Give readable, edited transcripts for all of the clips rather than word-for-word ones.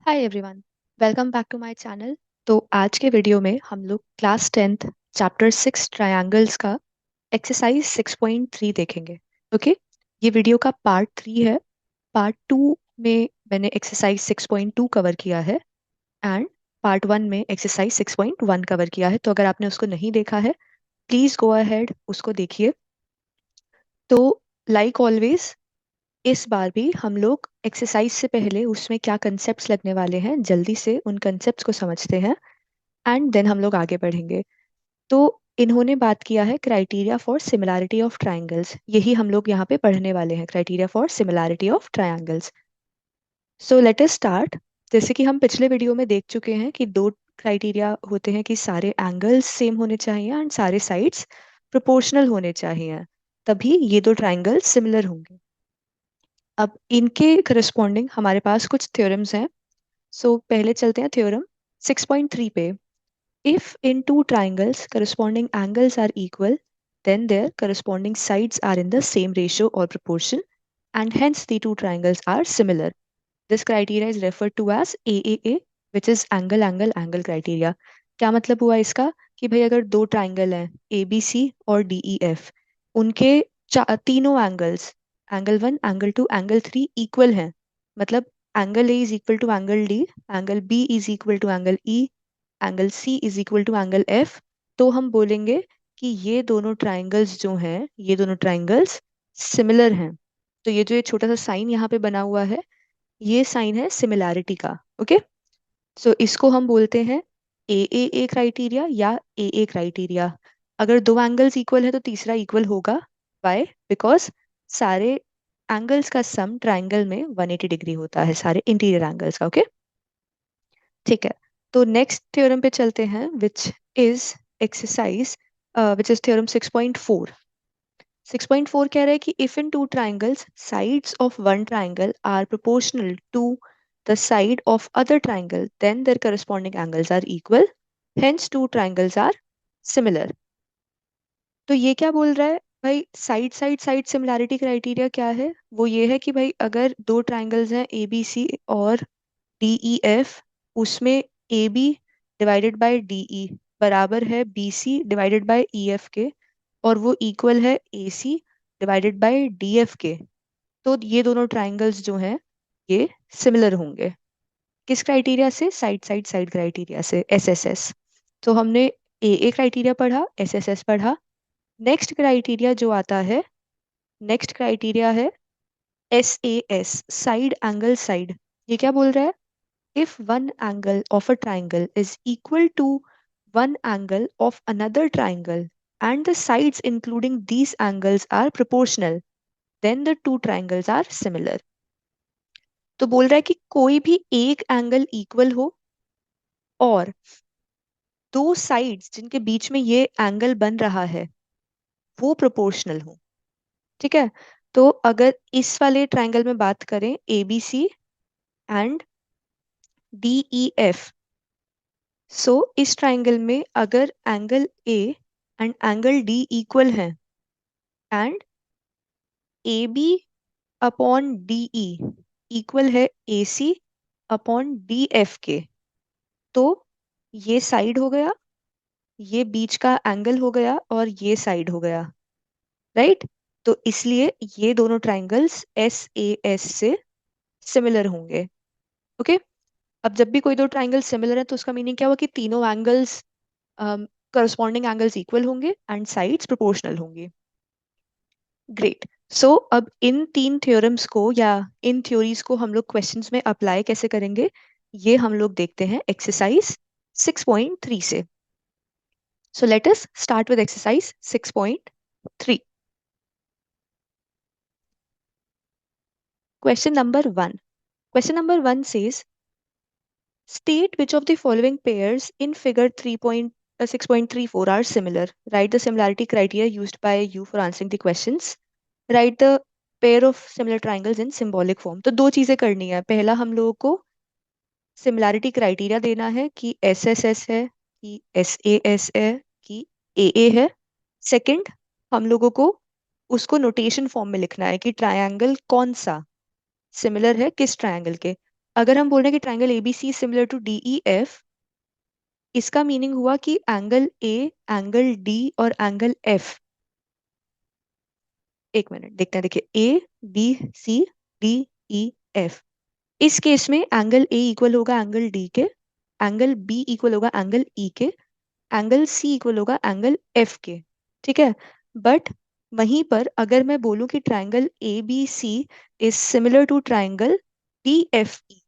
Hi everyone, welcome back to my channel. तो आज के वीडियो में हम लोग क्लास 10th चैप्टर 6 ट्रायंगल्स का एक्सरसाइज 6.3 देखेंगे। ओके, ये वीडियो का पार्ट 3 है। पार्ट 2 में मैंने एक्सरसाइज 6.2 कवर किया है एंड पार्ट 1 में एक्सरसाइज 6.1 कवर किया है। तो अगर आपने उसको नहीं देखा है, प्लीज़ गो अहेड उसको देखिए। तो लाइक ऑलवेज, इस बार भी हम लोग एक्सरसाइज से पहले उसमें क्या कंसेप्ट्स लगने वाले हैं, जल्दी से उन कंसेप्ट्स को समझते हैं एंड देन हम लोग आगे बढ़ेंगे। तो इन्होंने बात किया है criteria for similarity of triangles, यही हम लोग यहाँ पे पढ़ने वाले हैं, criteria for similarity of triangles. So let us start. जैसे कि हम पिछले वीडियो में देख चुके हैं कि दो क्राइटेरिया होते हैं कि सारे एंगल्स सेम होने चाहिए एंड सारे साइड्स प्रोपोर्शनल होने चाहिए, तभी ये दो ट्रायंगल्स सिमिलर होंगे। अब इनके करस्पॉन्डिंग हमारे पास कुछ थ्योरम्स हैं। सो पहले चलते हैं थ्योरम 6.3 पे। If in two triangles corresponding angles are equal, then their corresponding sides are in the same ratio or proportion, and hence the two triangles are similar. This criteria is referred to as AAA, which is angle angle angle criteria. क्या मतलब हुआ इसका कि भाई अगर दो triangle हैं ABC और DEF, उनके तीनों angles, angle 1 angle 2 angle 3 equal हैं, मतलब angle A is equal to angle D, angle B is equal to angle E, angle C is equal to angle F, तो हम बोलेंगे कि ये दोनों ट्राइंगल्स जो हैं, ये दोनों ट्राइंगल्स सिमिलर हैं। तो ये जो ये छोटा सा साइन यहाँ पे बना हुआ है, ये साइन है सिमिलैरिटी का। ओके, सो इसको हम बोलते हैं ए क्राइटेरिया या ए क्राइटेरिया। अगर दो एंगल्स इक्वल है तो तीसरा इक्वल होगा। व्हाई? बिकॉज सारे एंगल्स का सम ट्राइंगल में 180 डिग्री होता है, सारे इंटीरियर एंगल्स का। ओके, ठीक है। तो नेक्स्ट थ्योरम पे चलते हैं, which is exercise which is theorem 6.4। 6.4 कह रहा है कि if in two triangles sides of one triangle are proportional to the side of other triangle, then their corresponding angles are equal, hence two triangles are similar. तो ये क्या बोल रहा है भाई? Side side side similarity criteria क्या है? वो ये है कि भाई अगर दो ट्राइंगल्स हैं ABC और DEF, उसमें AB डिवाइडेड बाय DE बराबर है BC डिवाइडेड बाय EF के, और वो इक्वल है AC डिवाइडेड बाय DF के, तो ये दोनों ट्राइंगल्स जो हैं ये सिमिलर होंगे। किस क्राइटेरिया से? साइड साइड साइड क्राइटेरिया से, SSS। तो हमने ए क्राइटेरिया पढ़ा, SSS पढ़ा। नेक्स्ट क्राइटेरिया जो आता है, नेक्स्ट क्राइटेरिया है SAS, साइड एंगल साइड। ये क्या बोल रहा है? if one angle of a triangle is equal to one angle of another triangle and the sides including these angles are proportional, then the two triangles are similar. तो बोल रहा है कि कोई भी एक एंगल इक्वल हो और दो साइड्स जिनके बीच में ये एंगल बन रहा है वो प्रोपोर्शनल हो। ठीक है, तो अगर इस वाले ट्राइंगल में बात करें ABC एंड DEF, सो इस ट्राइंगल में अगर angle A and angle D equal हैं and AB upon DE equal है AC अपॉन DF के, तो ये साइड हो गया, ये बीच का एंगल हो गया और ये साइड हो गया, राइट? तो इसलिए ये दोनों ट्राइंगल्स SAS से सिमिलर होंगे। ओके, अब जब भी कोई दो ट्राइंगल सिमिलर है तो उसका मीनिंग क्या हुआ कि तीनों एंगल्स, करस्पॉन्डिंग एंगल्स इक्वल होंगे एंड साइड्स प्रोपोर्शनल होंगी। ग्रेट। सो अब इन तीन थ्योरम्स को या इन थ्योरीज को हम लोग क्वेश्चंस में अप्लाई कैसे करेंगे, ये हम लोग देखते हैं एक्सरसाइज 6.3 से। So let us start with exercise 6.3। Question number 1। Question number 1 says state which of the following pairs in figure 6.34 are similar. Write the similarity criteria used by you for answering the questions. Write the pair of similar triangles in symbolic form. तो दो चीजें करनी है। पहला हम लोगों को similarity criteria देना है कि SSS है, कि SAS है, कि AA है। सेकंड, हम लोगों को उसको नोटेशन फॉर्म में लिखना है कि ट्रायंगल कौन सा सिमिलर है किस ट्रायंगल के। अगर हम बोल रहे हैं कि triangle A B C similar to D E F, इसका मीनिंग हुआ कि एंगल ए, एंगल डी और एंगल एफ, एक मिनट देखते हैं, देखिए A B C D E F, इस केस में एंगल ए इक्वल होगा एंगल डी के, एंगल बी इक्वल होगा एंगल ई के, एंगल सी इक्वल होगा एंगल एफ के। ठीक है। बट वहीं पर अगर मैं बोलूं कि triangle A B C is similar to triangle D F E,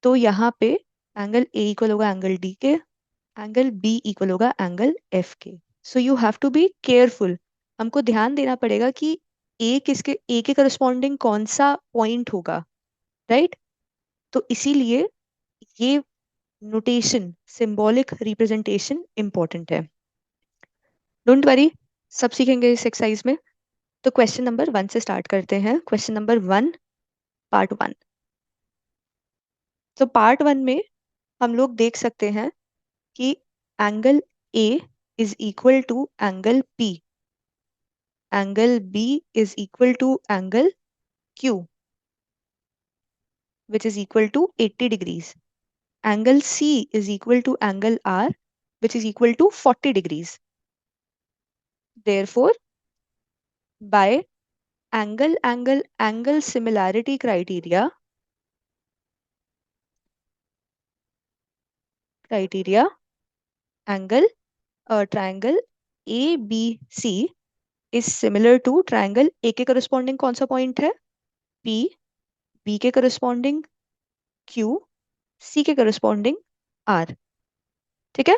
तो यहाँ पे एंगल ए इक्वल होगा एंगल डी के, एंगल बी इक्वल होगा एंगल एफ के। So you have to be careful. हमको ध्यान देना पड़ेगा कि ए के करस्पॉन्डिंग कौन सा पॉइंट होगा, राइट। तो इसीलिए ये नोटेशन, सिंबॉलिक रिप्रेजेंटेशन इंपॉर्टेंट है। डोंट वरी, सब सीखेंगे इस एक्सरसाइज में। तो क्वेश्चन नंबर 1 से स्टार्ट करते हैं। Question number 1, part 1। तो पार्ट 1 में हम लोग देख सकते हैं कि angle A is equal to angle P, angle B is equal to angle Q which is equal to 80 degrees, angle C is equal to angle R which is equal to 40 degrees. Therefore by angle similarity criteria, angle triangle A B C is similar to triangle A के corresponding कौन सा point है, P, B के corresponding Q, C के corresponding are. ठीक है।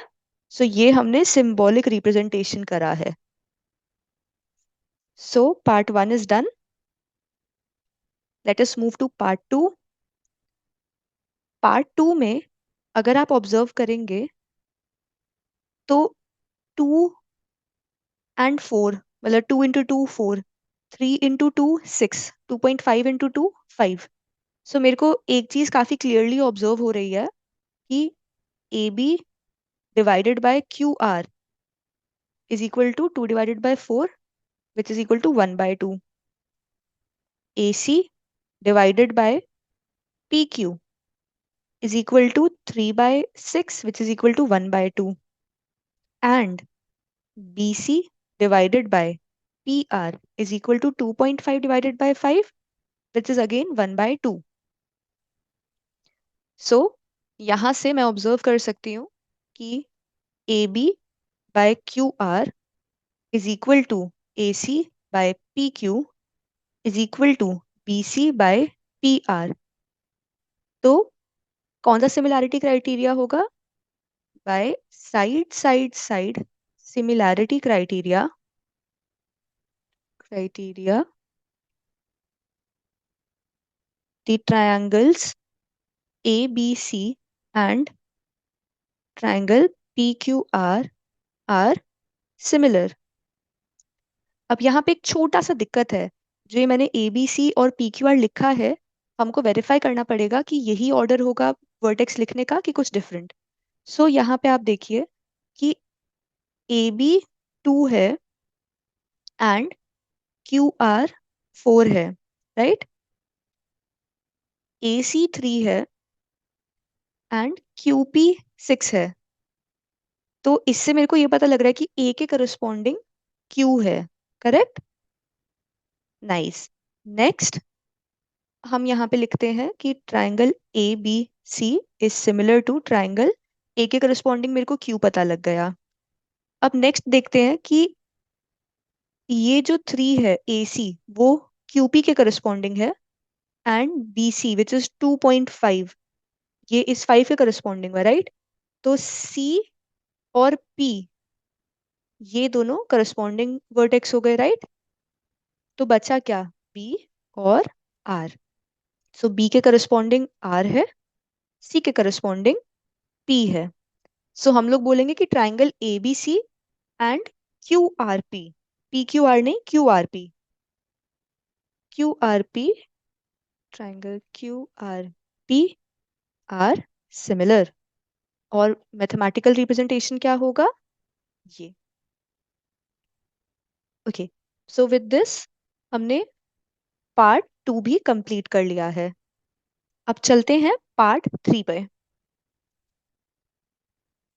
सो ये हमने सिंबॉलिक रिप्रेजेंटेशन करा है। So part 1 is done. Let us move to part 2। Part 2 में अगर आप ऑब्जर्व करेंगे तो 2 and 4, मतलब 2 into 2 4, 3 into 2 6, 2.5 into 2 5। सो मेरे को एक चीज काफी क्लियरली ऑब्जर्व हो रही है कि A B divided by Q R is equal to 2/4 which is equal to 1/2। A C divided by P Q is equal to 3/6 which is equal to 1/2, and BC divided by PR is equal to 2.5 divided by 5 which is again 1/2. So यहाँ से मैं observe कर सकती हूँ कि AB by QR is equal to AC by PQ is equal to BC by PR। तो कौन सा सिमिलैरिटी क्राइटेरिया होगा, by side side side similarity criteria, the triangles ABC and triangle PQR are similar। अब यहाँ पे एक छोटा सा दिक्कत है, जो ये मैंने ABC और PQR लिखा है, हमको वेरीफाई करना पड़ेगा कि यही ऑर्डर होगा वर्टेक्स लिखने का कि कुछ डिफरेंट। सो यहाँ पे आप देखिए कि AB 2 है एंड QR 4 है, राइट। AC 3 है एंड QP 6 है। तो इससे मेरे को ये पता लग रहा है कि ए के करस्पॉन्डिंग क्यू है, करेक्ट। नाइस। नेक्स्ट हम यहाँ पे लिखते हैं कि triangle A B C is similar to triangle A के करस्पॉन्डिंग, मेरे को क्यू पता लग गया। अब नेक्स्ट देखते हैं कि ये जो 3 है ए सी, वो क्यूपी के करस्पॉन्डिंग है, and B C which is 2.5, ये इस 5 के करस्पॉन्डिंग है, राइट। तो सी और पी ये दोनों करस्पॉन्डिंग वर्टेक्स हो गए, राइट। तो बचा क्या, बी और आर। सो बी के करस्पॉन्डिंग आर है, सी के करस्पॉन्डिंग पी है। सो हम लोग बोलेंगे कि triangle A B C and Q R P Q R नहीं, Q R P, triangle Q R P are similar. और मैथमेटिकल रिप्रेजेंटेशन क्या होगा, ये। ओके। सो विद दिस हमने पार्ट 2 भी कंप्लीट कर लिया है। अब चलते हैं पार्ट 3 पे।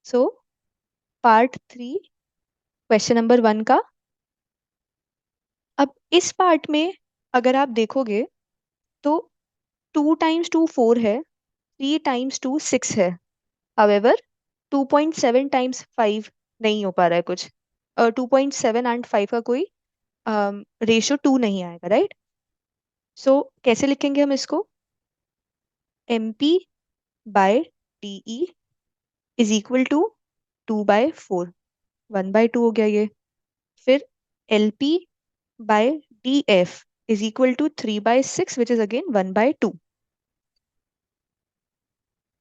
सो पार्ट 3 क्वेश्चन नंबर 1 का। अब इस पार्ट में अगर आप देखोगे तो 2 टाइम्स 2 4 है, 3 टाइम्स 2 6 है। हावेवर 2.7 टाइम्स 5 नहीं हो पा रहा है कुछ। 2.7 एंड 5 का कोई रेशियो 2 नहीं आएगा, राइट। सो कैसे लिखेंगे हम इसको? MP/DE इज इक्वल टू 2/4, 1/2 हो गया ये। फिर LP/DF is equal to 3/6 which is again 1/2।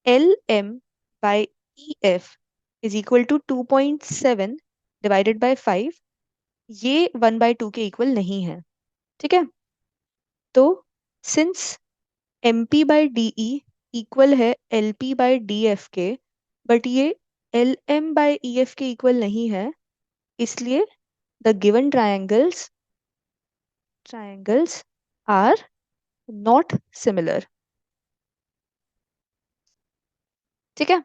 LM/EF is equal to 2.7 divided by 5, ये 1/2 के इक्वल नहीं है। ठीक है, तो सिंस MP/DE इक्वल है LP/DF के, बट ये LM/EF के इक्वल नहीं है, इसलिए the given triangles are not similar. ठीक है,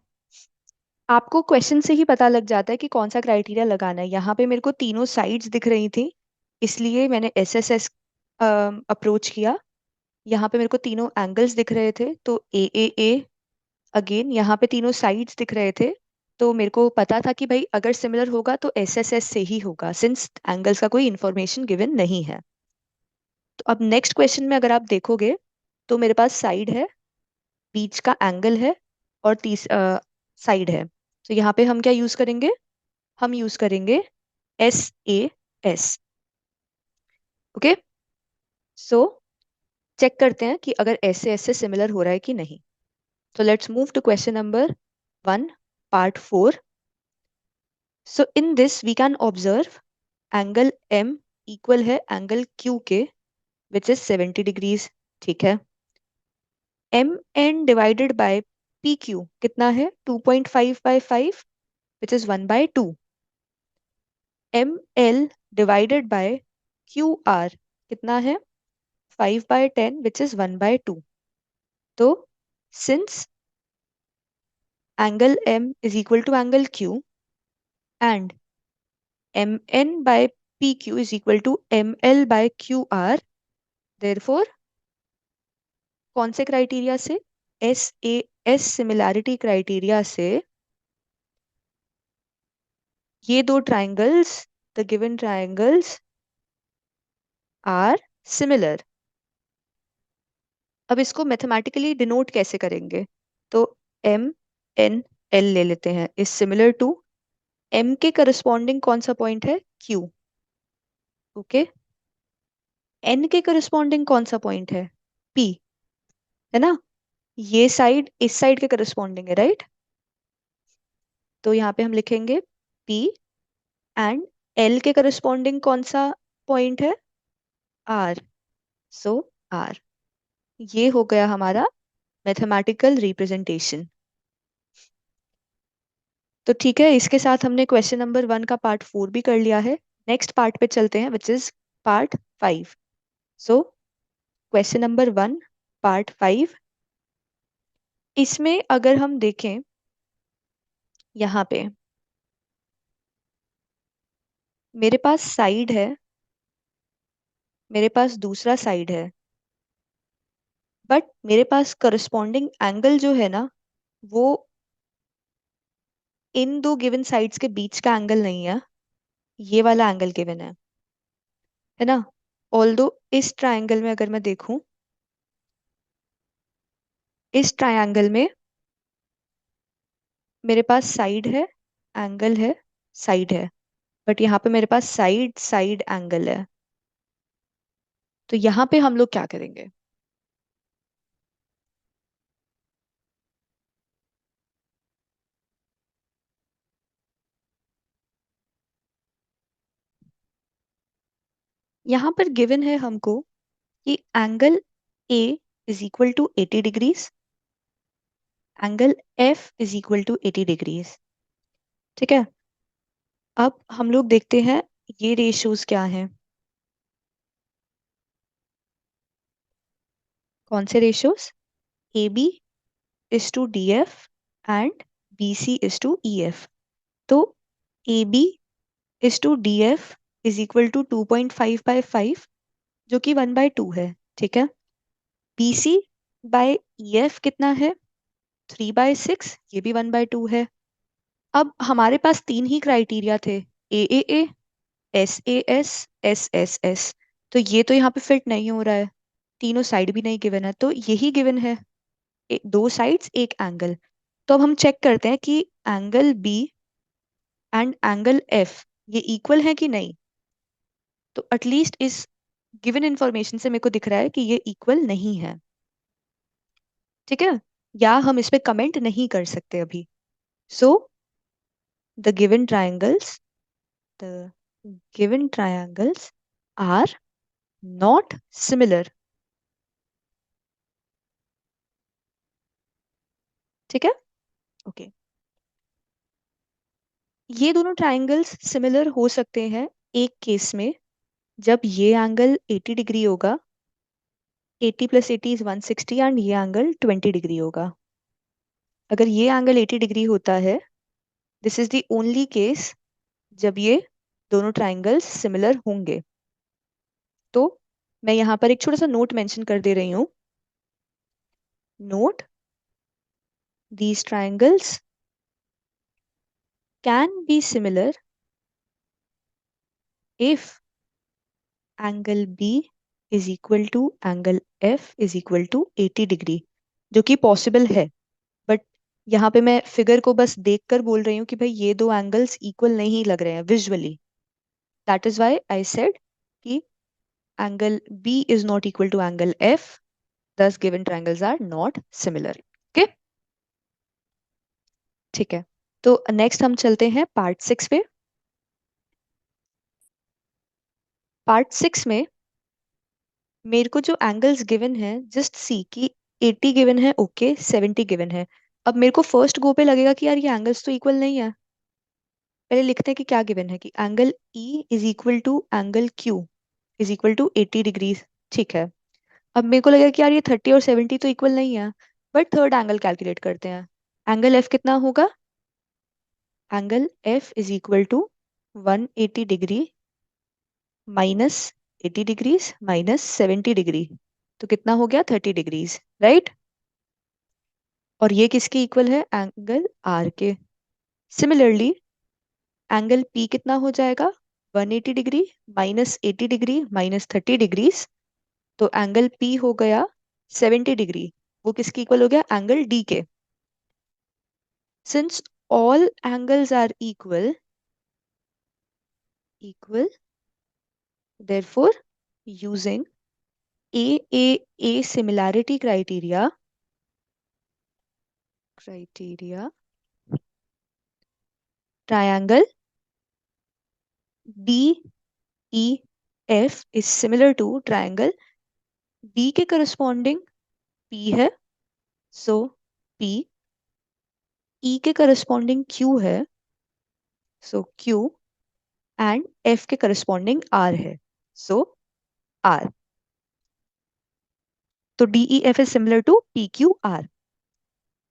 आपको क्वेश्चन से ही पता लग जाता है कि कौन सा क्राइटेरिया लगाना है। यहाँ पे मेरे को तीनों साइड्स दिख रही थी, इसलिए मैंने SSS अप्रोच किया। यहाँ पे मेरे को तीनों एंगल्स दिख रहे थे, तो AAA। अगेन यहाँ पे तीनों साइड्स दिख रहे थे, तो मेरे को पता था कि भाई अगर सिमिलर होगा तो SSS से ही होगा, सिंस एंगल्स का कोई इंफॉर्मेशन गिवन नहीं है। तो अब नेक्स्ट क्वेश्चन में अगर आप देखोगे तो मेरे पास साइड है, बीच का एंगल है, और तीस साइड है। तो यहाँ पे हम क्या यूज करेंगे? हम यूज करेंगे SAS। ओके, सो चेक करते हैं कि अगर SAS से सिमिलर हो रहा है कि नहीं। तो let's move to question number 1, part 4। So in this we can observe angle M equal है एंगल Q के, विच इज 70 डिग्रीज। ठीक है, MN डिवाइडेड बाय PQ कितना है? 2.5/5 which is 1/2। ML divided by QR कितना है? 5/10 विच इज 1/2। तो since angle M is equal to angle Q and MN/PQ is equal to ML/QR, therefore कौन से क्राइटेरिया से? SAS सिमिलैरिटी क्राइटेरिया से ये दो triangles, the given triangles are similar. अब इसको मैथमेटिकली डिनोट कैसे करेंगे? तो MNL ले लेते हैं, इज सिमिलर टू M के करस्पॉन्डिंग कौन सा पॉइंट है? Q। ओके, N के करस्पॉन्डिंग कौन सा पॉइंट है? P, है ना। ये साइड इस साइड के करस्पॉन्डिंग है, राइट। तो यहाँ पे हम लिखेंगे P एंड L के करस्पॉन्डिंग कौन सा पॉइंट है? R। सो R, ये हो गया हमारा मैथमेटिकल रिप्रेजेंटेशन। तो ठीक है, इसके साथ हमने क्वेश्चन नंबर 1 का पार्ट 4 भी कर लिया है। नेक्स्ट पार्ट पे चलते हैं, which is part 5। So question number 1, part 5। इसमें अगर हम देखें यहाँ पे मेरे पास साइड है, मेरे पास दूसरा साइड है, बट मेरे पास करस्पॉन्डिंग एंगल जो है ना, वो इन दो गिवन साइड्स के बीच का एंगल नहीं है, ये वाला एंगल गिवन है ना। ऑल्दो इस ट्रायंगल में अगर मैं देखूं, इस ट्रायंगल में मेरे पास साइड है, एंगल है, साइड है, बट यहाँ पे मेरे पास साइड साइड एंगल है। तो यहाँ पे हम लोग क्या करेंगे? यहाँ पर गिवन है हमको कि angle A is equal to 80 degrees, angle F is equal to 80 degrees. ठीक है, अब हम लोग देखते हैं ये रेशियोज क्या हैं। कौन से ratios? A B is to D F and B C is to E F. तो A B is to D F is equal to 2.5/5, जो कि 1/2 है। ठीक है। B C by E F कितना है? 3/6, ये भी 1/2 है। अब हमारे पास तीन ही क्राइटेरिया थे, A S A S, S S. तो ये तो यहाँ पे फिट नहीं हो रहा है, तीनों साइड भी नहीं गिवन है, तो यही गिवन है, दो साइड्स एक एंगल। तो अब हम चेक करते हैं कि angle B and angle F ये इक्वल है कि नहीं। तो एटलीस्ट इस गिवन इंफॉर्मेशन से मेरे को दिख रहा है कि ये इक्वल नहीं है। ठीक है, या हम इस पे कमेंट नहीं कर सकते अभी। So the given triangles, the given triangles are not similar. ठीक है, ओके। ये दोनों ट्रायंगल्स सिमिलर हो सकते हैं एक केस में, जब ये एंगल 80 डिग्री होगा, 80 + 80 = 160, एंड ये एंगल 20 डिग्री होगा। अगर ये एंगल 80 डिग्री होता है, this is the only case जब ये दोनों ट्रायंगल्स सिमिलर होंगे। तो मैं यहाँ पर एक छोटा सा नोट मेंशन कर दे रही हूँ। Note, these triangles can be similar if angle B is equal to angle F is equal to 80 degree, जो कि पॉसिबल है। बट यहाँ पे मैं फिगर को बस देखकर बोल रही हूँ कि भाई ये दो एंगल्स इक्वल नहीं लग रहे हैं visually. That is why I said कि angle B is not equal to angle F, thus given triangles are not similar. Okay, ठीक है। तो नेक्स्ट हम चलते हैं पार्ट 6 पे। पार्ट 6 में मेरे को जो एंगल्स गिवन है, जस्ट सी कि 80 गिवन है, ओके, 70 गिवन है। अब मेरे को फर्स्ट गो पे लगेगा कि यार ये एंगल्स तो इक्वल नहीं है। पहले लिखते हैं कि क्या गिवन है, कि angle E is equal to angle Q is equal to 80 degrees. ठीक है। अब मेरे को लगेगा कि यार ये 30 और 70 तो इक्वल नहीं है, बट थर्ड एंगल कैलकुलेट करते हैं। एंगल एफ कितना होगा? Angle F is equal to 180 degree minus 80 degrees minus 70 degree, तो कितना हो गया? 30 डिग्रीज, राइट। और ये किसके इक्वल है? एंगल आर के। सिमिलरली एंगल पी कितना हो जाएगा? 180 degree minus 80 degree minus 30 degrees, तो एंगल पी हो गया 70 डिग्री। वो किसके इक्वल हो गया? एंगल डी के। Since all angles are equal, equal, therefore using a similarity criteria, criteria, triangle DEF is similar to triangle B के corresponding P है, so P, E के corresponding Q है, so Q, and F के corresponding R है, so R. तो DEF is similar to PQR.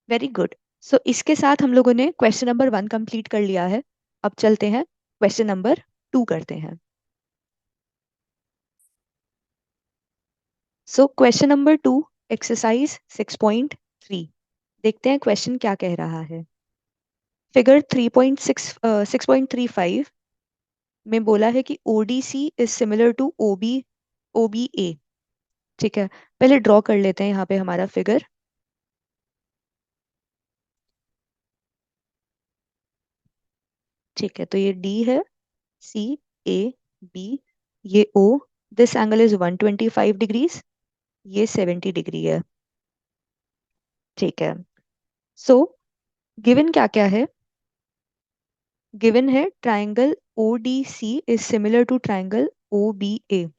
Very good. So इसके साथ हम लोगों ने क्वेश्चन नंबर 1 कंप्लीट कर लिया है। अब चलते हैं क्वेश्चन नंबर 2 करते हैं। सो क्वेश्चन नंबर 2, एक्सरसाइज 6.3। देखते हैं क्वेश्चन क्या कह रहा है। फिगर 6.35 में बोला है कि ODC is similar to OBA। ठीक है, पहले ड्रॉ कर लेते हैं यहाँ पे हमारा फिगर। ठीक है, तो ये D है, CAB, ये O, this angle is 125 degrees, ये 70 डिग्री है। ठीक है। सो गिवन क्या क्या है? गिवन है triangle ODC is similar to triangle OBA।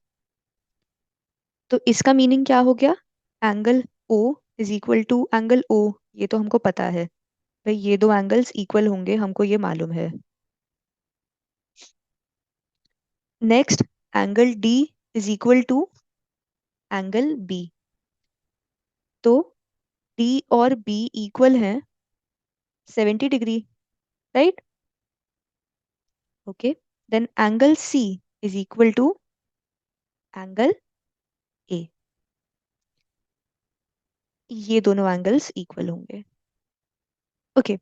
तो इसका मीनिंग क्या हो गया? Angle O is equal to angle O, ये तो हमको पता है भाई, ये दो एंगल्स इक्वल होंगे, हमको ये मालूम है। Next, angle D is equal to angle B। तो डी और बी इक्वल हैं 70 degree, right? Okay, then angle C is equal to angle A. ये दोनों एंगल्स इक्वल होंगे। ओके,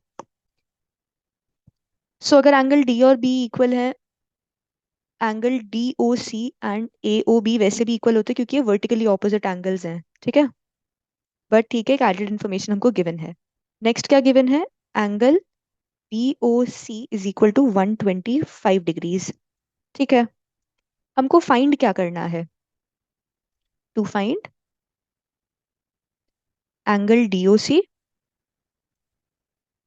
सो अगर एंगल डी और बी इक्वल है, angle D O C and A O B वैसे भी इक्वल होते हैं क्योंकि ये वर्टिकली ऑपोजिट एंगल्स हैं, ठीक है? बट ठीक है, एक एडेड इन्फॉर्मेशन हमको गिवन है। नेक्स्ट क्या गिवन है? Angle B O C is equal to 125 degrees, ठीक है? हमको फाइंड क्या करना है? To find angle D O C,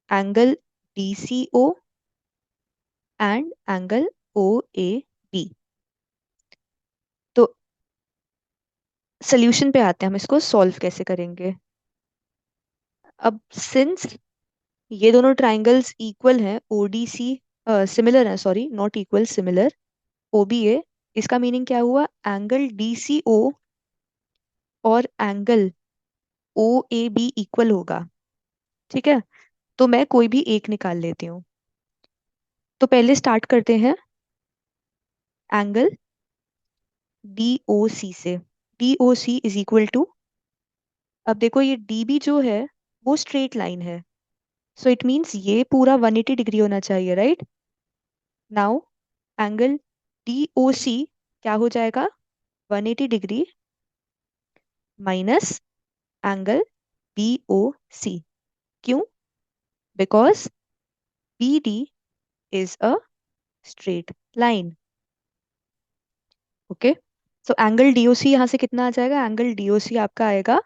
angle D C O and angle O A B. तो सोल्यूशन पे आते हैं, हम इसको सॉल्व कैसे करेंगे। अब सिंस ये दोनों ट्राइंगल्स इक्वल हैं, ओडीसी सिमिलर है, sorry not equal, similar, OBA, इसका मीनिंग क्या हुआ? एंगल डीसीओ और angle O A B equal होगा, ठीक है? तो मैं कोई भी एक निकाल लेती हूँ। तो पहले स्टार्ट करते हैं एंगल डी ओ सी से। D O C is equal to, अब देखो ये डी बी जो है वो स्ट्रेट लाइन है, सो इट मीन्स ये पूरा 180 डिग्री होना चाहिए, right? Now angle D O C क्या हो जाएगा? 180 degree minus angle B O C. क्यों? Because B D is a straight line. Okay, so angle DOC यहाँ से कितना आ जाएगा? एंगल डीओसी आपका आएगा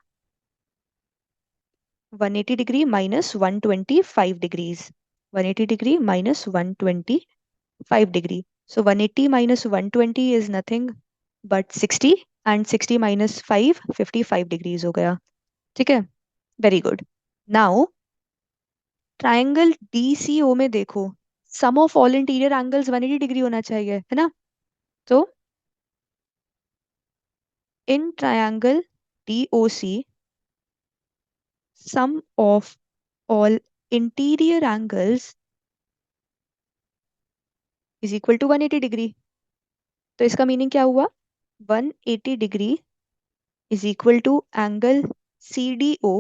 180 degree minus 125 degrees, 180 degree minus 125 degree. So 180 minus 120 is nothing but 60, and 60 minus 5 55 degrees हो गया, ठीक है? Very good. Now triangle DCO में देखो, sum of all interior angles 180 degree होना चाहिए, है ना? तो in triangle DOC sum of all interior angles is equal to 180 degree. तो इसका मीनिंग क्या हुआ? 180 degree is equal to angle C D O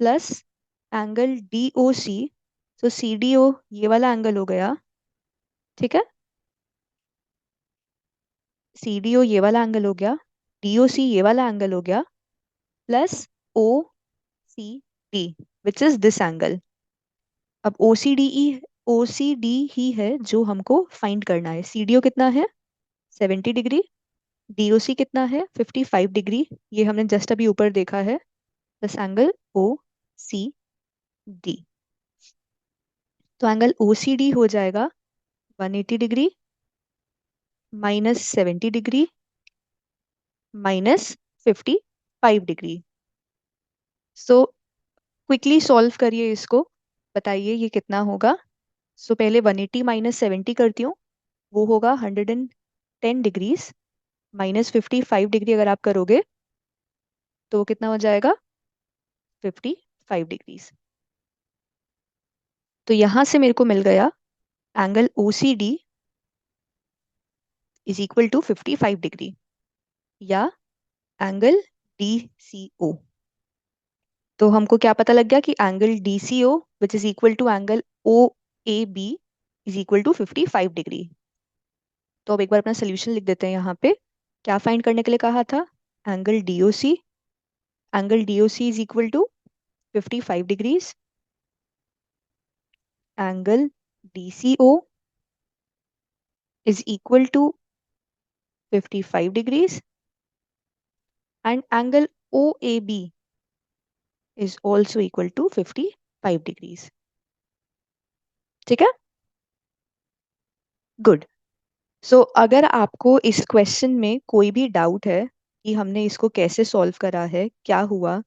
plus angle D O C. तो सी डी ओ ये वाला एंगल हो गया, ठीक है? सी डी ओ ये वाला एंगल हो गया, डी ओ सी ये वाला एंगल हो गया, plus O C D which is this angle. अब ओ सी डी ई, ओ सी डी ही है जो हमको फाइंड करना है। सी डी ओ कितना है? 70 डिग्री। डीओसी कितना है? 55 डिग्री। ये हमने जस्ट अभी ऊपर देखा है, बस एंगल ओ सी डी। तो एंगल ओ सी डी हो जाएगा 180 degree minus 70 degree minus 55 degree. So quickly solve करिए इसको, बताइए ये कितना होगा। सो पहले 180 माइनस 70 करती हूँ, वो होगा 110 डिग्रीज, माइनस 55 डिग्री अगर आप करोगे तो वो कितना हो जाएगा? 55 डिग्रीज। तो यहां से मेरे को मिल गया angle O C D is equal to 55 degree, या एंगल डी सी ओ। तो हमको क्या पता लग गया कि angle D C O which is equal to angle O A B is equal to 55 degree. तो अब एक बार अपना सोल्यूशन लिख देते हैं यहाँ पे। क्या फाइंड करने के लिए कहा था? Angle D O C, angle D O C is equal to 55 degrees, angle D C O is equal to 55 degrees, and angle O A B is also equal to 55 degrees, ठीक है? Good. सो अगर आपको इस question में कोई भी doubt है कि हमने इसको कैसे सॉल्व करा है, क्या हुआ,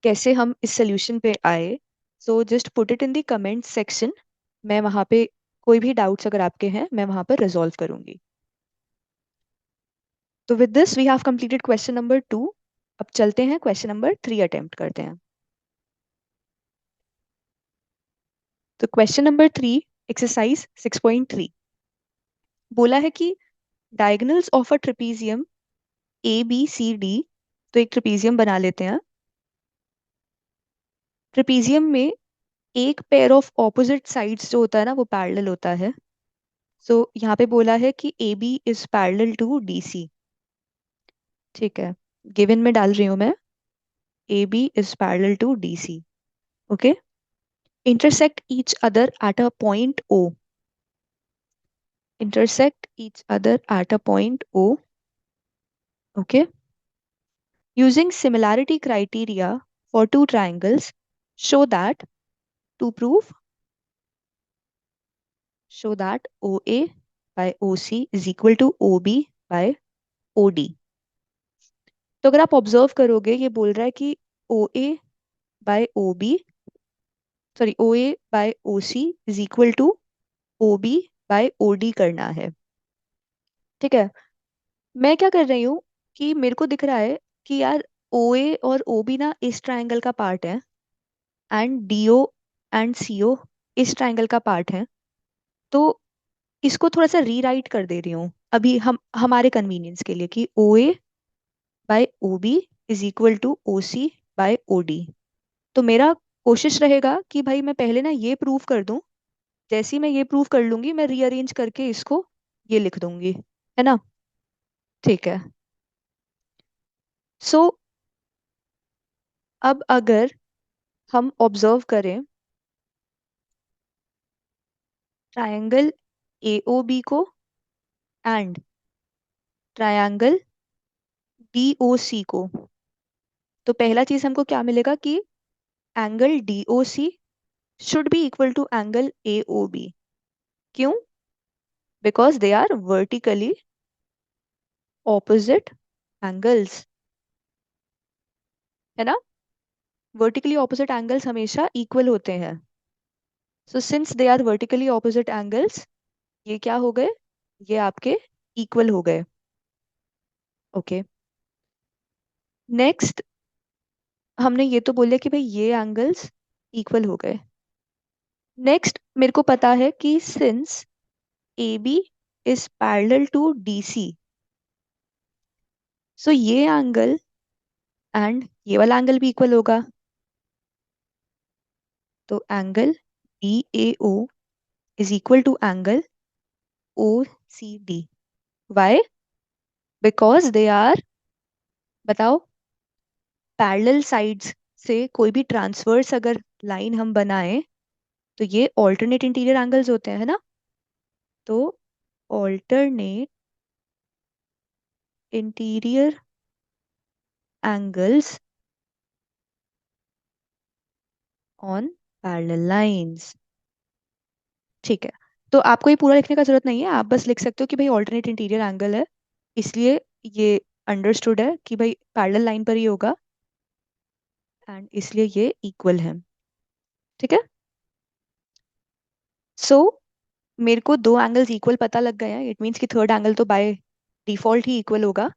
कैसे हम इस सोल्यूशन पे आए, so just put it in the comment section. मैं वहाँ पे कोई भी डाउट्स अगर आपके हैं मैं वहाँ पर रिजॉल्व करूंगी। तो with this we have completed question number 2। अब चलते हैं क्वेश्चन नंबर 3 अटेम्प्ट करते हैं। तो क्वेश्चन नंबर 3, एक्सरसाइज 6.3, बोला है कि diagonals of a trapezium ABCD, तो एक ट्रेपीजियम बना लेते हैं। ट्रेपीजियम में एक पेयर ऑफ ऑपोजिट साइड्स जो होता है ना वो पैरेलल होता है। सो यहाँ पे बोला है कि AB is parallel to DC। ठीक है, गिवन में डाल रही हूँ मैं, AB is parallel to DC। Okay, intersect each other at a point O, intersect each other at a point O. Okay, using similarity criteria for two triangles, show that, to prove, show that OA by OC is equal to OB by OD। तो अगर आप observe करोगे ये बोल रहा है कि OA by OB, sorry OA by OC is equal to OB by OD करना है। ठीक है, मैं क्या कर रही हूँ कि मेरे को दिख रहा है कि यार OA और OB ना इस ट्रायंगल का पार्ट है, एंड DO एंड CO इस ट्रायंगल का पार्ट है। तो इसको थोड़ा सा रीराइट कर दे रही हूँ अभी हम हमारे कन्वीनियंस के लिए कि OA by OB is equal to OC by OD। तो मेरा कोशिश रहेगा कि भाई मैं पहले ना ये प्रूव कर दूं, जैसे ही मैं ये प्रूव कर लूंगी मैं रीअरेंज करके इसको ये लिख दूंगी, है ना। ठीक है, सो अब अगर हम ऑब्जर्व करें ट्रायंगल AOB को एंड ट्रायंगल DOC को, तो पहला चीज हमको क्या मिलेगा कि angle DOC should be equal to angle AOB। क्यों? Because they are vertically opposite angles, है ना। वर्टिकली ऑपोजिट एंगल्स हमेशा इक्वल होते हैं। So since they are vertically opposite angles, ये क्या हो गए, ये आपके इक्वल हो गए। ओके, नेक्स्ट हमने ये तो बोले कि भाई ये एंगल्स इक्वल हो गए। नेक्स्ट मेरे को पता है कि since AB is parallel to DC, so ये एंगल एंड ये वाला एंगल भी इक्वल होगा। तो angle DAO is equal to angle OCD। Why? Because they are, बताओ, पैरेलल साइड्स से कोई भी ट्रांसवर्स अगर लाइन हम बनाए तो ये ऑल्टरनेट इंटीरियर एंगल्स होते हैं, है ना। तो alternate interior angles on parallel lines. ठीक है, तो आपको ये पूरा लिखने का जरूरत नहीं है, आप बस लिख सकते हो कि भाई ऑल्टरनेट इंटीरियर एंगल है, इसलिए ये अंडरस्टूड है कि भाई पैरेलल लाइन पर ही होगा, एंड इसलिए ये इक्वल है। ठीक है, सो मेरे को दो एंगल्स इक्वल पता लग गए हैं, इट मीन्स कि थर्ड एंगल तो बाय डिफॉल्ट ही इक्वल होगा।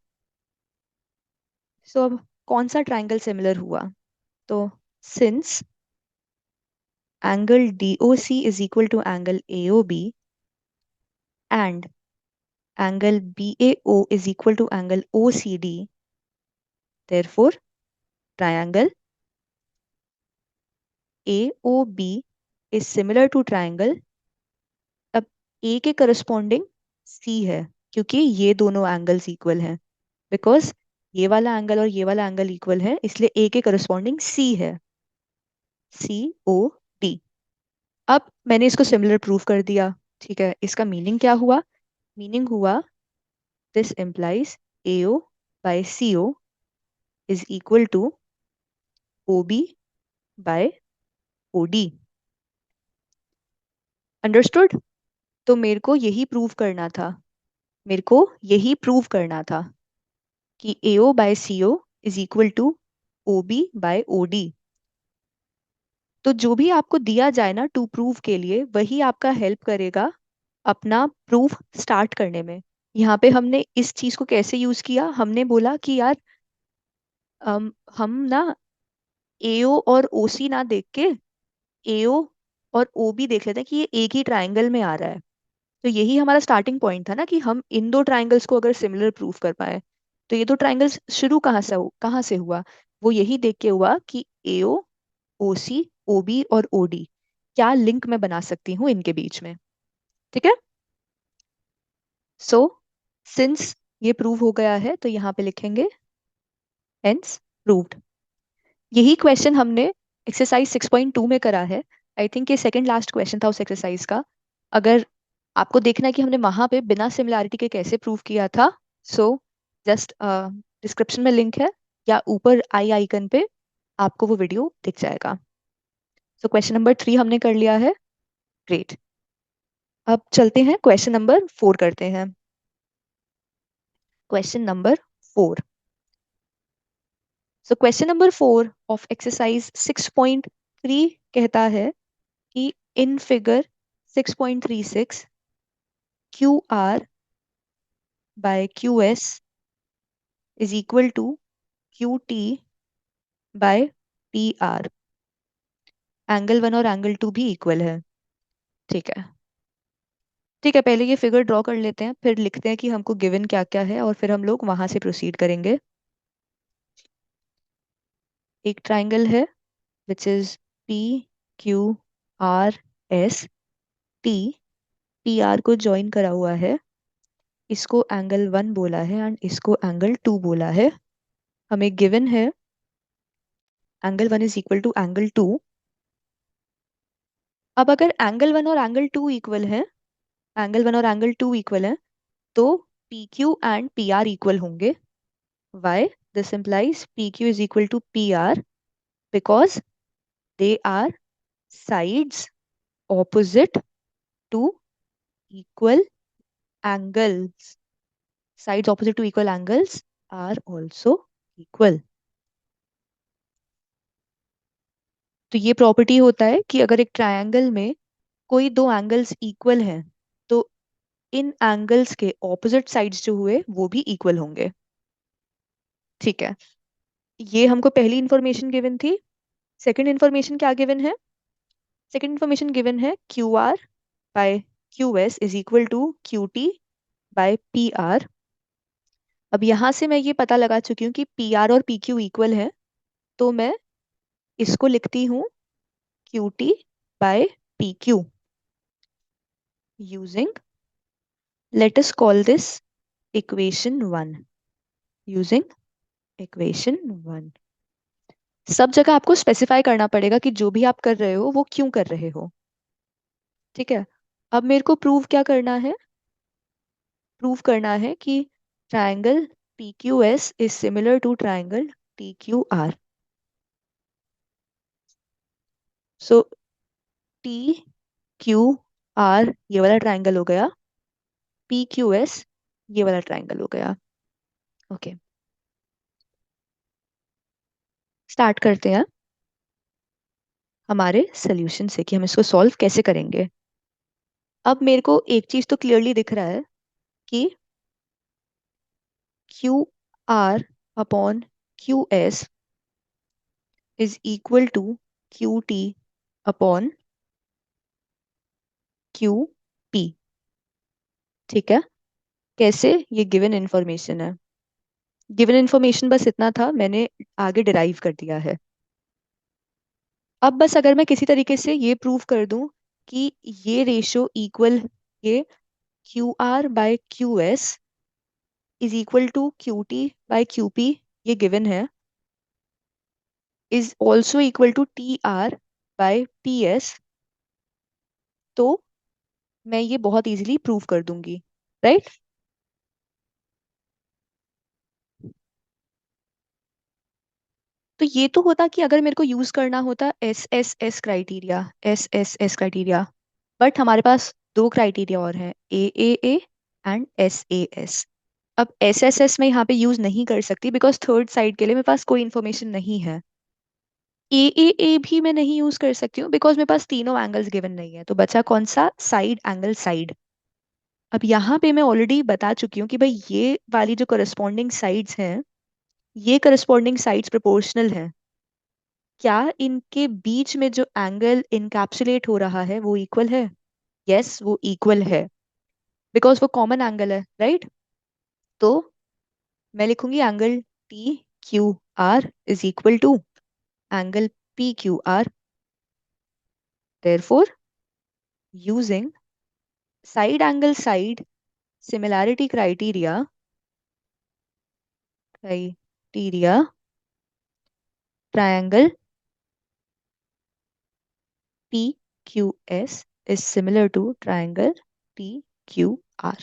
सो अब कौन सा ट्रायंगल सिमिलर हुआ, तो since angle DOC is equal to angle AOB and angle BAO is equal to angle OCD, therefore triangle AOB is similar to triangle, अब A के करस्पॉन्डिंग C है, क्योंकि ये दोनों एंगल्स इक्वल हैं, बिकॉज ये वाला एंगल और ये वाला एंगल इक्वल है, इसलिए A के करस्पॉन्डिंग C है, COD। अब मैंने इसको सिमिलर प्रूफ कर दिया। ठीक है, इसका मीनिंग क्या हुआ? मीनिंग हुआ this implies AO by CO is equal to OB by OD। Understood? तो मेरे को यही प्रूव करना था, मेरे को यही प्रूव करना था कि AO by CO is equal to OB by OD। तो जो भी आपको दिया जाए ना टू प्रूव के लिए, वही आपका हेल्प करेगा अपना प्रूफ स्टार्ट करने में। यहाँ पे हमने इस चीज को कैसे यूज किया, हमने बोला कि यार हम ना एओ और ओसी ना देख के एओ और ओ भी देख लेते हैं कि ये एक ही ट्रायंगल में आ रहा है। तो यही हमारा स्टार्टिंग पॉइंट था ना कि हम इन दो ट्रायंगल्स को अगर सिमिलर प्रूव कर पाए। तो ये दो ट्रायंगल्स शुरू कहाँ से हुआ? वो यही देख के हुआ कि एओ, ओसी, ओबी और ओडी क्या लिंक मैं बना सकती हूँ इनके बीच में। ठीक है। सो सिंस ये प्रूव हो गया है तो यहाँ पे लिखेंगे हेंस प्रूव्ड। यही क्वेश्चन हमने एक्सरसाइज 6.2 में करा है। आई थिंक ये सेकंड लास्ट क्वेश्चन था उस एक्सरसाइज का। अगर आपको देखना है कि हमने वहां पे बिना सिमिलैरिटी के कैसे प्रूव किया था, सो जस्ट डिस्क्रिप्शन में लिंक है या ऊपर आई आइकन पे आपको वो वीडियो दिख जाएगा। सो क्वेश्चन नंबर 3 हमने कर लिया है। ग्रेट। अब चलते हैं क्वेश्चन नंबर 4 करते हैं। Question number 4। So question number 4 of exercise 6.3 कहता है कि in figure 6.36 Q R by Q S is equal to Q T by P R. Angle 1 और एंगल 2 भी इक्वल है। ठीक है। ठीक है, पहले ये फिगर ड्रॉ कर लेते हैं, फिर लिखते हैं कि हमको गिवन क्या क्या है और फिर हम लोग वहां से प्रोसीड करेंगे। एक ट्राइंगल है which is P Q R S T. P R को ज्वाइन करा हुआ है, इसको एंगल 1 बोला है एंड इसको एंगल 2 बोला है। हमें गिवन है angle 1 is equal to angle 2। अब अगर एंगल 1 और एंगल 2 इक्वल है, एंगल 1 और एंगल 2 इक्वल है, तो P Q and P R equal होंगे। Why? This implies P Q is equal to P R because they are sides opposite to equal angles. Sides opposite to equal angles are also equal. तो ये property होता है कि अगर एक triangle में कोई दो एंगल्स इक्वल हैं तो इन एंगल्स के ऑपोजिट साइड्स जो हुए वो भी इक्वल होंगे। ठीक है। ये हमको पहली इंफॉर्मेशन गिवन थी। सेकंड इंफॉर्मेशन क्या गिवन है? सेकंड इंफॉर्मेशन गिवन है Q R by Q S is equal to Q T by P R. अब यहां से मैं ये पता लगा चुकी हूँ कि पी आर और पी क्यू इक्वल है, तो मैं इसको लिखती हूँ Q T by P Q using, let us call this equation 1। Using equation 1। सब जगह आपको स्पेसिफाई करना पड़ेगा कि जो भी आप कर रहे हो वो क्यों कर रहे हो। ठीक है। अब मेरे को प्रूव क्या करना है? प्रूव करना है कि triangle P Q S is similar to triangle T Q R. So T Q R ये वाला ट्राइंगल हो गया, पी क्यू एस ये वाला ट्राइंगल हो गया। ओके, स्टार्ट करते हैं हमारे सोल्यूशन से कि हम इसको सॉल्व कैसे करेंगे। अब मेरे को एक चीज तो क्लियरली दिख रहा है कि Q R upon Q S is equal to Q T upon Q P. ठीक है। कैसे? ये गिवन इंफॉर्मेशन है। गिवन इंफॉर्मेशन बस इतना था, मैंने आगे डिराइव कर दिया है। अब बस अगर मैं किसी तरीके से ये प्रूव कर दूं कि ये रेशो इक्वल, ये Q R by Q S is equal to Q T by Q P, ये गिवन है, is also equal to T R by P S, तो मैं ये बहुत इजीली प्रूव कर दूंगी। राइट? तो ये तो होता कि अगर मेरे को यूज करना होता S S S criteria, but हमारे पास दो क्राइटेरिया और हैं, ए एंड एस। अब एस एस एस मैं यहाँ पे यूज नहीं कर सकती बिकॉज थर्ड साइड के लिए मेरे पास कोई इन्फॉर्मेशन नहीं है। ए भी मैं नहीं यूज कर सकती हूँ बिकॉज मेरे पास तीनों एंगल्स गिवन नहीं है। तो बचा कौन सा? Side angle side. अब यहाँ पे मैं ऑलरेडी बता चुकी हूँ कि भाई ये वाली जो करस्पॉन्डिंग साइड्स हैं ये करस्पॉन्डिंग साइड्स प्रोपोर्शनल हैं, क्या इनके बीच में जो एंगल इनकैप्सुलेट हो रहा है वो इक्वल है? यस, वो इक्वल है, बिकॉज वो कॉमन एंगल है, राइट? तो मैं लिखूंगी angle T Q R is equal to angle P Q R. Therefore using side angle side similarity criteria triangle PQS is similar to triangle PQR।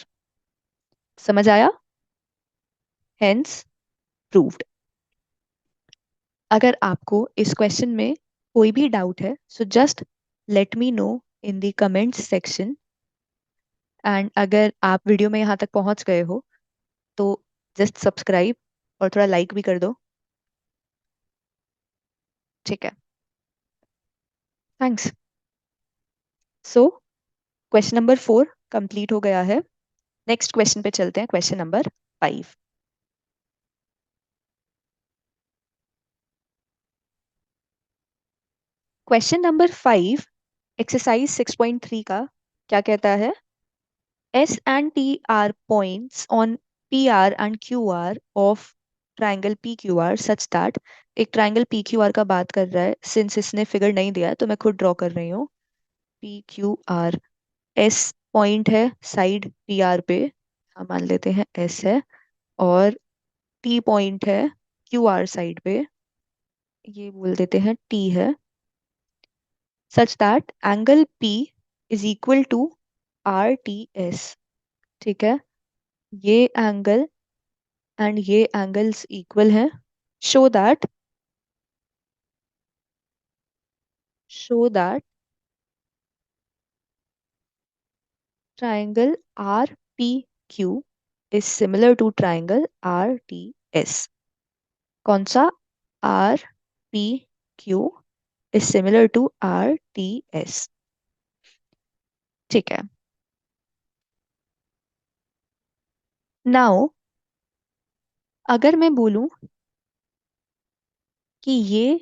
समझ आया? Hence proved। अगर आपको इस क्वेश्चन में कोई भी डाउट है, so just let me know in the comments section. And अगर आप वीडियो में यहाँ तक पहुंच गए हो तो जस्ट सब्सक्राइब और थोड़ा लाइक भी कर दो, ठीक है? थैंक्स। सो क्वेश्चन नंबर 4 कंप्लीट हो गया है। नेक्स्ट क्वेश्चन पे चलते हैं, question number 5। Question number 5 exercise 6.3 का क्या कहता है? S and T are points on PR and QR of triangle PQR such that, एक ट्राइंगल PQR का बात कर रहा है, सिंस इसने फिगर नहीं दिया है तो मैं खुद ड्रॉ कर रही हूँ। PQR, S पॉइंट है साइड PR पे, हम मान लेते हैं S है, और T पॉइंट है QR साइड पे, ये बोल देते हैं T है, such that angle P is equal to RTS। ठीक है, ये एंगल एंड ये एंगल्स इक्वल हैं। Show that show that triangle R P Q is similar to triangle R T S. कौन सा? R P Q is similar to R T S. ठीक है, now अगर मैं बोलूं कि ये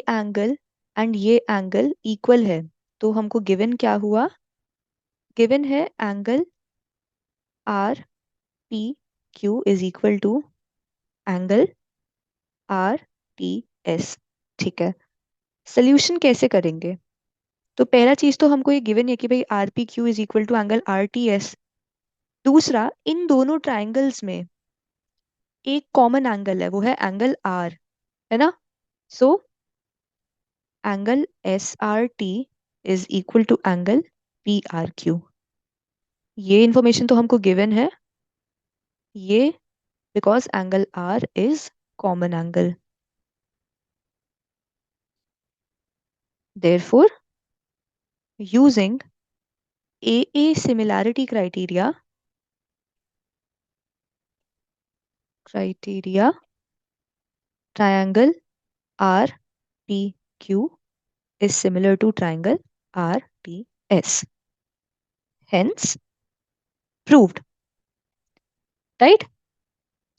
एंगल एंड ये एंगल इक्वल है, तो हमको गिवन क्या हुआ? गिवन है angle R P Q is equal to angle R T S. ठीक है, सोल्यूशन कैसे करेंगे? तो पहला चीज तो हमको ये गिवन है कि भाई R P Q is equal to angle R T S. दूसरा, इन दोनों ट्राइंगल्स में एक कॉमन एंगल है, वो है एंगल आर, है ना? So angle S R T is equal to angle P R Q. ये इंफॉर्मेशन तो हमको गिवन है, ये because angle R is common angle. Therefore using a similarity criteria triangle RPQ is similar to triangle RTS, hence proved, right?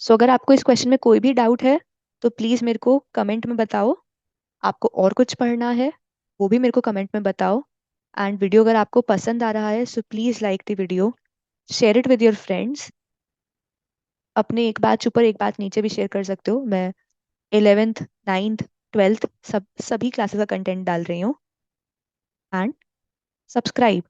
सो अगर आपको इस question में कोई भी डाउट है तो प्लीज मेरे को कमेंट में बताओ। आपको और कुछ पढ़ना है वो भी मेरे को कमेंट में बताओ। एंड वीडियो अगर आपको पसंद आ रहा है so please like the video, share it with your friends. अपने एक बैच ऊपर एक बैच नीचे भी शेयर कर सकते हो, मैं 11th 9th 12th सभी क्लासेस का कंटेंट डाल रही हूँ। And subscribe.